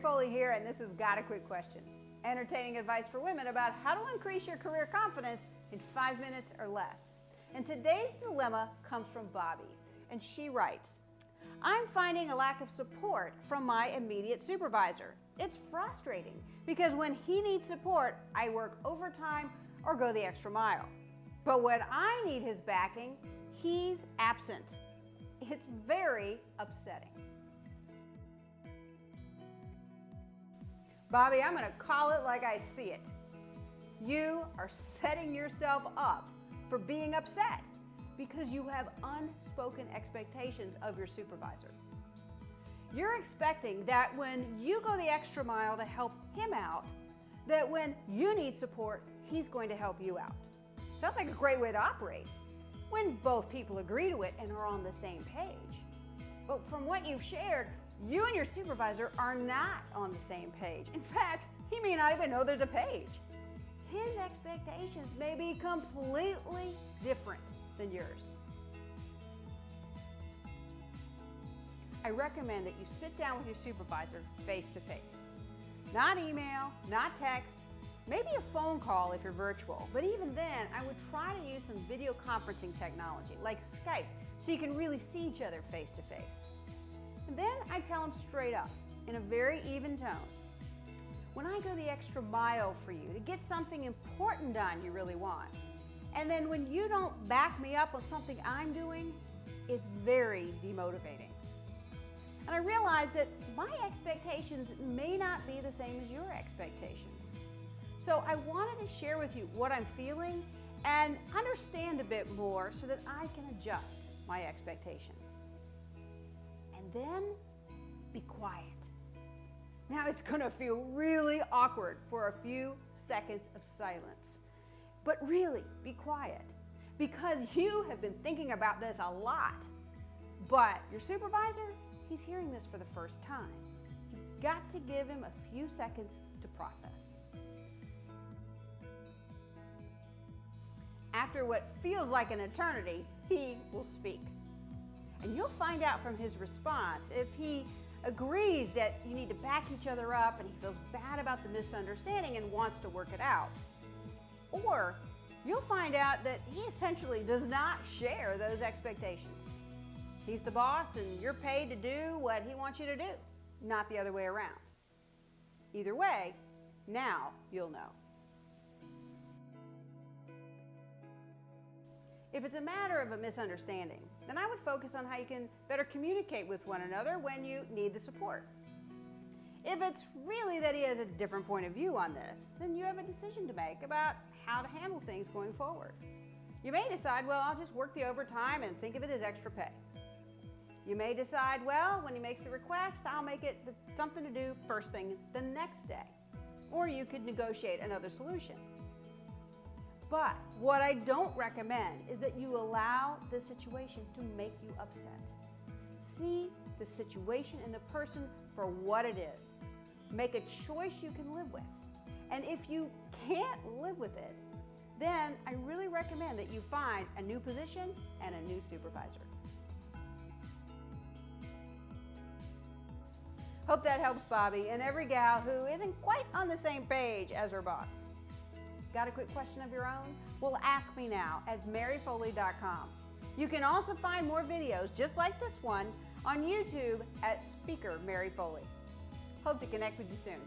Foley here, and this has got a quick question. Entertaining advice for women about how to increase your career confidence in 5 minutes or less. And today's dilemma comes from Bobbi, and she writes, I'm finding a lack of support from my immediate supervisor. It's frustrating because when he needs support, I work overtime or go the extra mile. But when I need his backing, he's absent. It's very upsetting. Bobbi, I'm going to call it like I see it. You are setting yourself up for being upset because you have unspoken expectations of your supervisor. You're expecting that when you go the extra mile to help him out, that when you need support, he's going to help you out. Sounds like a great way to operate when both people agree to it and are on the same page. But from what you've shared, you and your supervisor are not on the same page. In fact, he may not even know there's a page. His expectations may be completely different than yours. I recommend that you sit down with your supervisor face to face. Not email, not text, maybe a phone call if you're virtual. But even then, I would try to use some video conferencing technology like Skype so you can really see each other face to face. And then I tell him straight up, in a very even tone, when I go the extra mile for you to get something important done you really want, and then when you don't back me up on something I'm doing, it's very demotivating. And I realize that my expectations may not be the same as your expectations. So I wanted to share with you what I'm feeling and understand a bit more so that I can adjust my expectations. And then be quiet. Now it's going to feel really awkward for a few seconds of silence. But really be quiet because you have been thinking about this a lot. But your supervisor, he's hearing this for the first time. You've got to give him a few seconds to process. After what feels like an eternity, he will speak. And you'll find out from his response if he agrees that you need to back each other up and he feels bad about the misunderstanding and wants to work it out. Or you'll find out that he essentially does not share those expectations. He's the boss and you're paid to do what he wants you to do, not the other way around. Either way, now you'll know. If it's a matter of a misunderstanding, then I would focus on how you can better communicate with one another when you need the support. If it's really that he has a different point of view on this, then you have a decision to make about how to handle things going forward. You may decide, well, I'll just work the overtime and think of it as extra pay. You may decide, well, when he makes the request, I'll make it something to do first thing the next day. Or you could negotiate another solution. But what I don't recommend is that you allow the situation to make you upset. See the situation and the person for what it is. Make a choice you can live with. And if you can't live with it, then I really recommend that you find a new position and a new supervisor. Hope that helps Bobbi and every gal who isn't quite on the same page as her boss. Got a quick question of your own? Well, ask me now at maryfoley.com. You can also find more videos just like this one on YouTube at Speaker Mary Foley. Hope to connect with you soon.